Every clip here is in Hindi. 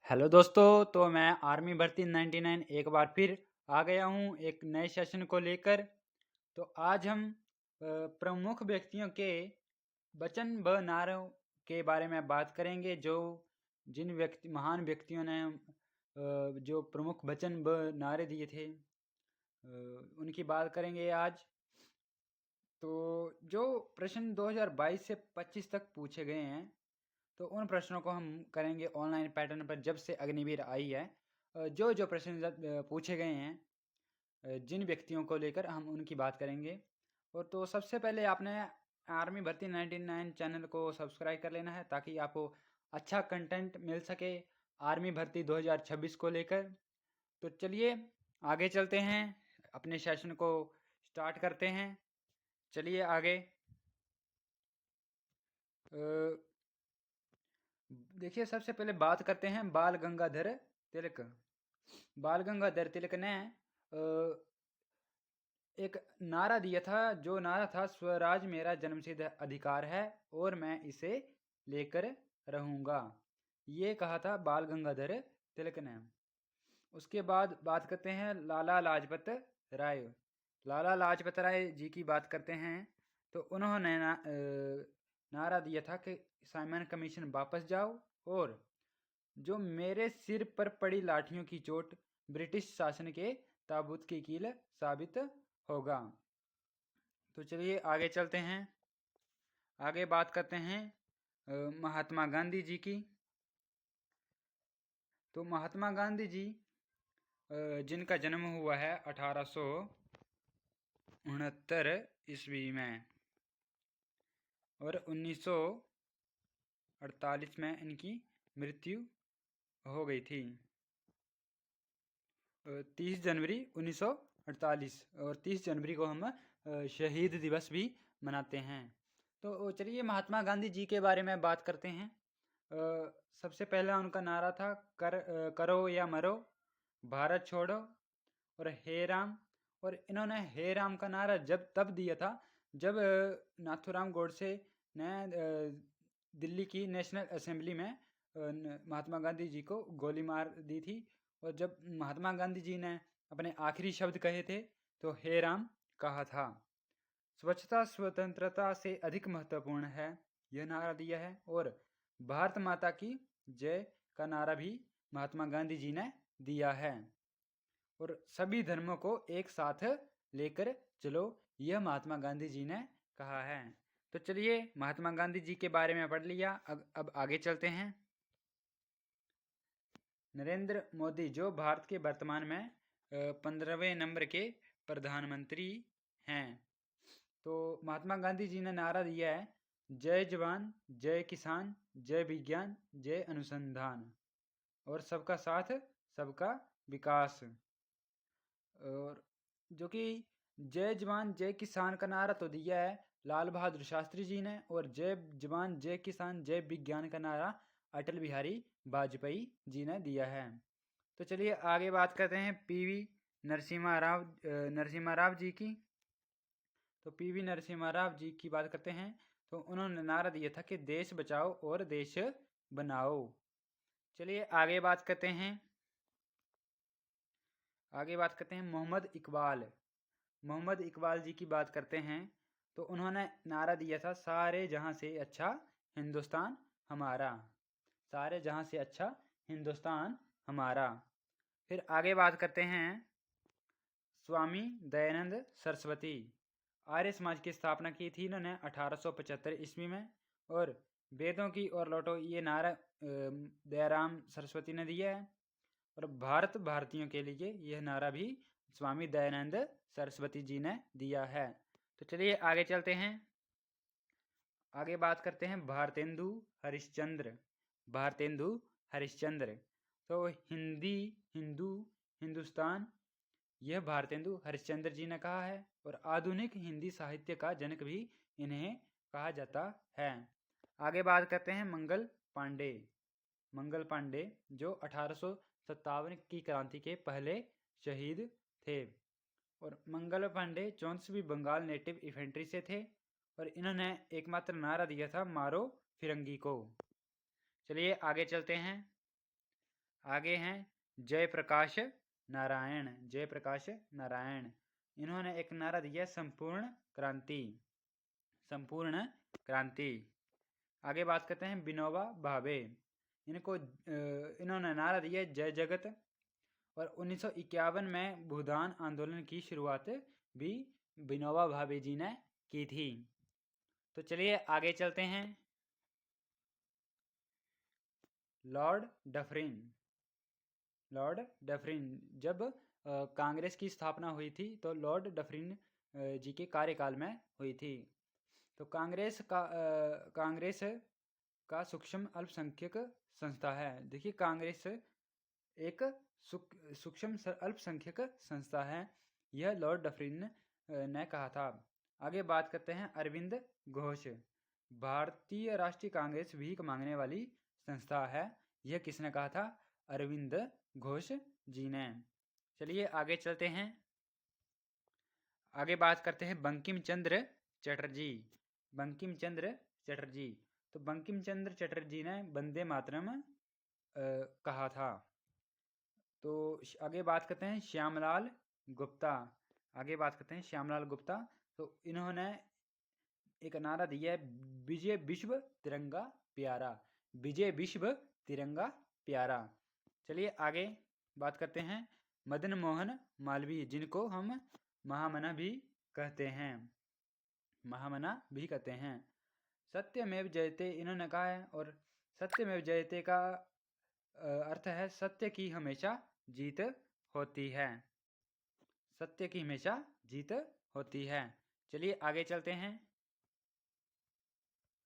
हेलो दोस्तों, तो मैं आर्मी भर्ती 99 एक बार फिर आ गया हूँ एक नए सेशन को लेकर। तो आज हम प्रमुख व्यक्तियों के वचन व नारों के बारे में बात करेंगे, जो जिन महान व्यक्तियों ने जो प्रमुख वचन व नारे दिए थे, उनकी बात करेंगे आज। तो जो प्रश्न 2022 से 25 तक पूछे गए हैं, तो उन प्रश्नों को हम करेंगे ऑनलाइन पैटर्न पर जब से अग्निवीर आई है। जो जो प्रश्न पूछे गए हैं, जिन व्यक्तियों को लेकर हम उनकी बात करेंगे। और तो सबसे पहले आपने आर्मी भर्ती 99 चैनल को सब्सक्राइब कर लेना है, ताकि आपको अच्छा कंटेंट मिल सके आर्मी भर्ती 2026 को लेकर। तो चलिए आगे चलते हैं, अपने सेशन को स्टार्ट करते हैं। चलिए आगे। देखिए, सबसे पहले बात करते हैं बाल गंगाधर तिलक। बाल गंगाधर तिलक ने एक नारा दिया था, जो नारा था स्वराज मेरा जन्मसिद्ध अधिकार है और मैं इसे लेकर रहूंगा। ये कहा था बाल गंगाधर तिलक ने। उसके बाद बात करते हैं लाला लाजपत राय। लाला लाजपत राय जी की बात करते हैं। तो उन्होंने नारा दिया था कि साइमन कमीशन वापस जाओ, और जो मेरे सिर पर पड़ी लाठियों की चोट ब्रिटिश शासन के ताबूत की कील साबित होगा। तो चलिए आगे चलते हैं। आगे बात करते हैं महात्मा गांधी जी की। तो महात्मा गांधी जी, जिनका जन्म हुआ है 1869 ईस्वी में, और 1948 में इनकी मृत्यु हो गई थी। 30 जनवरी 1948, और 30 जनवरी को हम शहीद दिवस भी मनाते हैं। तो चलिए महात्मा गांधी जी के बारे में बात करते हैं। सबसे पहला उनका नारा था करो या मरो, भारत छोड़ो और हे राम। और इन्होंने हे राम का नारा जब तब दिया था, जब नाथूराम गोडसे ने दिल्ली की नेशनल असेंबली में महात्मा गांधी जी को गोली मार दी थी। और जब महात्मा गांधी जी ने अपने आखिरी शब्द कहे थे, तो हे राम कहा था। स्वच्छता स्वतंत्रता से अधिक महत्वपूर्ण है, यह नारा दिया है। और भारत माता की जय का नारा भी महात्मा गांधी जी ने दिया है। और सभी धर्मों को एक साथ लेकर चलो, यह महात्मा गांधी जी ने कहा है। तो चलिए महात्मा गांधी जी के बारे में पढ़ लिया, अब आगे चलते हैं। नरेंद्र मोदी, जो भारत के वर्तमान में 15वें नंबर के प्रधानमंत्री हैं। तो महात्मा गांधी जी ने नारा दिया है, जय जवान जय किसान जय विज्ञान जय अनुसंधान, और सबका साथ सबका विकास। और जो कि जय जवान जय किसान का नारा तो दिया है लाल बहादुर शास्त्री जी ने, और जय जवान जय किसान जय विज्ञान का नारा अटल बिहारी वाजपेयी जी ने दिया है। तो चलिए आगे बात करते हैं पीवी नरसिम्हा राव जी की। तो पीवी नरसिम्हा राव जी की बात करते हैं। तो उन्होंने नारा दिया था कि देश बचाओ और देश बनाओ। चलिए आगे बात करते हैं। मोहम्मद इकबाल। मोहम्मद इकबाल जी की बात करते हैं। तो उन्होंने नारा दिया था, सारे जहां से अच्छा हिंदुस्तान हमारा। सारे जहां से अच्छा हिंदुस्तान हमारा। फिर आगे बात करते हैं स्वामी दयानंद सरस्वती। आर्य समाज की स्थापना की थी इन्होंने 1875 ईस्वी में। और वेदों की ओर लौटो, ये नारा दयाराम सरस्वती ने दिया है। और भारत भारतीयों के लिए यह नारा भी स्वामी दयानंद सरस्वती जी ने दिया है। तो चलिए आगे चलते हैं। आगे बात करते हैं भारतेंदु हरिश्चंद्र। भारतेंदु हरिश्चंद्र, तो हिंदी हिंदू हिंदुस्तान, यह भारतेंदु हरिश्चंद्र जी ने कहा है। और आधुनिक हिंदी साहित्य का जनक भी इन्हें कहा जाता है। आगे बात करते हैं मंगल पांडे। मंगल पांडे, जो 1857 की क्रांति के पहले शहीद थे। और मंगल पांडे 64वीं बंगाल नेटिव इन्फेंट्री से थे। और इन्होंने एकमात्र नारा दिया था, मारो फिरंगी को। चलिए आगे चलते हैं। आगे हैं जयप्रकाश नारायण। जयप्रकाश नारायण, इन्होंने एक नारा दिया संपूर्ण क्रांति। संपूर्ण क्रांति। आगे बात करते हैं विनोबा भावे। इन्होंने नारा दिया जय जगत। और 1951 में भूदान आंदोलन की शुरुआत भी विनोबा भावे जी ने की थी। तो चलिए आगे चलते हैं। Lord Dufferin. लॉर्ड डफरिन, जब कांग्रेस की स्थापना हुई थी तो लॉर्ड डफरिन जी के कार्यकाल में हुई थी। तो कांग्रेस का सूक्ष्म अल्पसंख्यक संस्था है। देखिए कांग्रेस एक सूक्ष्म अल्पसंख्यक संस्था है, यह लॉर्ड डफरिन ने कहा था। आगे बात करते हैं अरविंद घोष। भारतीय राष्ट्रीय कांग्रेस भीख मांगने वाली संस्था है, यह किसने कहा था? अरविंद घोष जी ने। चलिए आगे चलते हैं। आगे बात करते हैं बंकिम चंद्र चटर्जी। बंकिम चंद्र चटर्जी, तो बंकिम चंद्र चटर्जी ने वंदे मातरम कहा था। तो आगे बात करते हैं श्यामलाल गुप्ता। आगे बात करते हैं श्यामलाल गुप्ता। तो इन्होंने एक नारा दिया है विजय विश्व तिरंगा प्यारा। विजय विश्व तिरंगा प्यारा। चलिए आगे बात करते हैं मदन मोहन मालवीय, जिनको हम महामना भी कहते हैं। महामना भी कहते हैं। सत्यमेव जयते इन्होंने कहा है, और सत्यमेव जयते का अर्थ है सत्य की हमेशा जीत होती है। सत्य की हमेशा जीत होती है। चलिए आगे चलते हैं।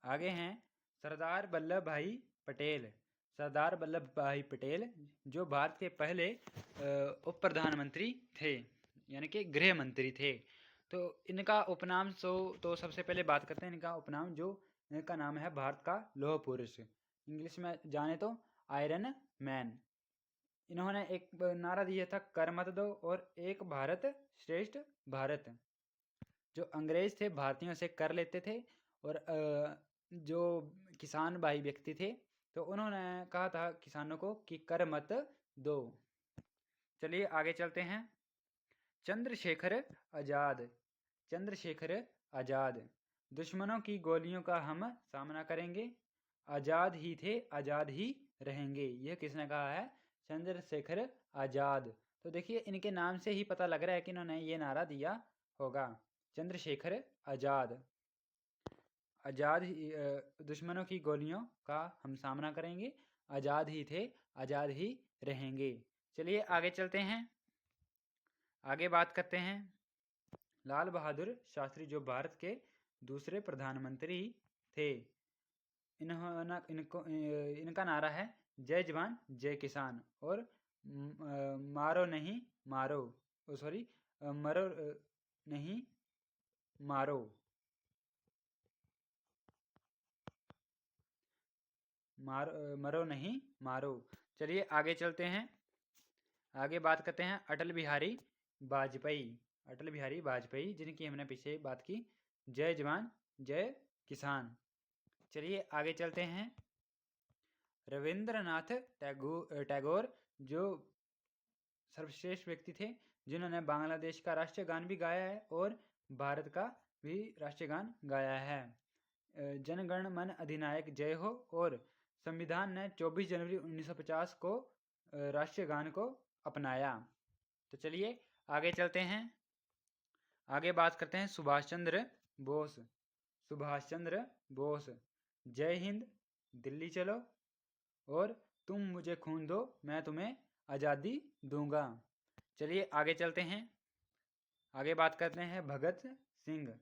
आगे हैं सरदार वल्लभ भाई पटेल। सरदार वल्लभ भाई पटेल जो भारत के पहले उप प्रधानमंत्री थे, यानी कि गृह मंत्री थे। तो इनका उपनाम तो सबसे पहले बात करते हैं इनका उपनाम, जो इनका नाम है भारत का लौह पुरुष। इंग्लिश में जाने तो आयरन मैन। इन्होंने एक नारा दिया था कर मत दो और एक भारत श्रेष्ठ भारत। जो अंग्रेज थे भारतीयों से कर लेते थे, और जो किसान भाई व्यक्ति थे तो उन्होंने कहा था किसानों को कि कर मत दो। चलिए आगे चलते हैं। चंद्रशेखर आजाद। चंद्रशेखर आजाद, दुश्मनों की गोलियों का हम सामना करेंगे, आजाद ही थे आजाद ही रहेंगे, यह किसने कहा है? चंद्रशेखर आजाद। तो देखिए इनके नाम से ही पता लग रहा है कि इन्होंने ये नारा दिया होगा, चंद्रशेखर आजाद। आजाद ही दुश्मनों की गोलियों का हम सामना करेंगे, आजाद ही थे आजाद ही रहेंगे। चलिए आगे चलते हैं। आगे बात करते हैं लाल बहादुर शास्त्री, जो भारत के दूसरे प्रधानमंत्री थे। इनका नारा है जय जवान जय किसान, और मारो नहीं मारो, सॉरी मरो नहीं मारो। मरो नहीं मारो। चलिए आगे चलते हैं। आगे बात करते हैं अटल बिहारी वाजपेयी। अटल बिहारी वाजपेयी, जिनकी हमने पीछे बात की, जय जवान जय किसान। चलिए आगे चलते हैं। रविंद्रनाथ टैगोर, जो सर्वश्रेष्ठ व्यक्ति थे, जिन्होंने बांग्लादेश का राष्ट्रीय गान भी गाया है और भारत का भी राष्ट्रीय गान गाया है। जनगण मन अधिनायक जय हो, और संविधान ने 24 जनवरी 1950 को राष्ट्रीय गान को अपनाया। तो चलिए आगे चलते हैं। आगे बात करते हैं सुभाष चंद्र बोस। सुभाष चंद्र बोस, जय हिंद दिल्ली चलो, और तुम मुझे खून दो मैं तुम्हें आज़ादी दूंगा। चलिए आगे चलते हैं। आगे बात करते हैं भगत सिंह।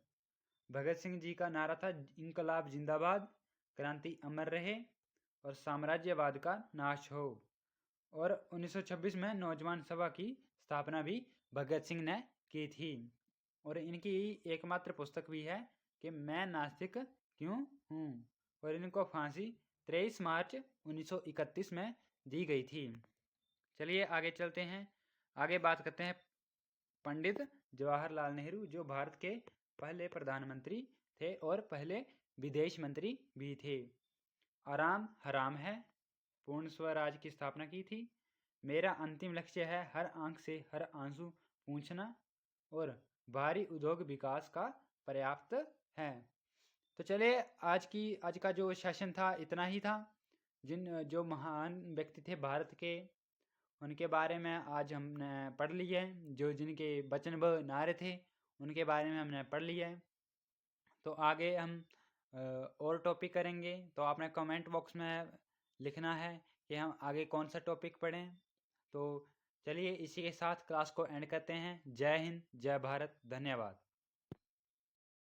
भगत सिंह जी का नारा था इनकलाब जिंदाबाद, क्रांति अमर रहे और साम्राज्यवाद का नाश हो। और 1926 में नौजवान सभा की स्थापना भी भगत सिंह ने की थी। और इनकी एकमात्र पुस्तक भी है कि मैं नास्तिक क्यों हूँ, और इनको फांसी 23 मार्च 1931 में दी गई थी। चलिए आगे चलते हैं। आगे बात करते हैं पंडित जवाहरलाल नेहरू, जो भारत के पहले प्रधानमंत्री थे और पहले विदेश मंत्री भी थे। आराम हराम है, पूर्ण स्वराज की स्थापना की थी, मेरा अंतिम लक्ष्य है हर आंख से हर आंसू पूंछना और भारी उद्योग विकास का पर्याप्त है। तो चलिए आज का जो सेशन था इतना ही था। जो महान व्यक्ति थे भारत के, उनके बारे में आज हमने पढ़ लिया है। जो जिनके वचन व नारे थे उनके बारे में हमने पढ़ लिया है। तो आगे हम और टॉपिक करेंगे, तो आपने कमेंट बॉक्स में लिखना है कि हम आगे कौन सा टॉपिक पढ़ें। तो चलिए इसी के साथ क्लास को एंड करते हैं। जय हिंद, जय भारत, धन्यवाद।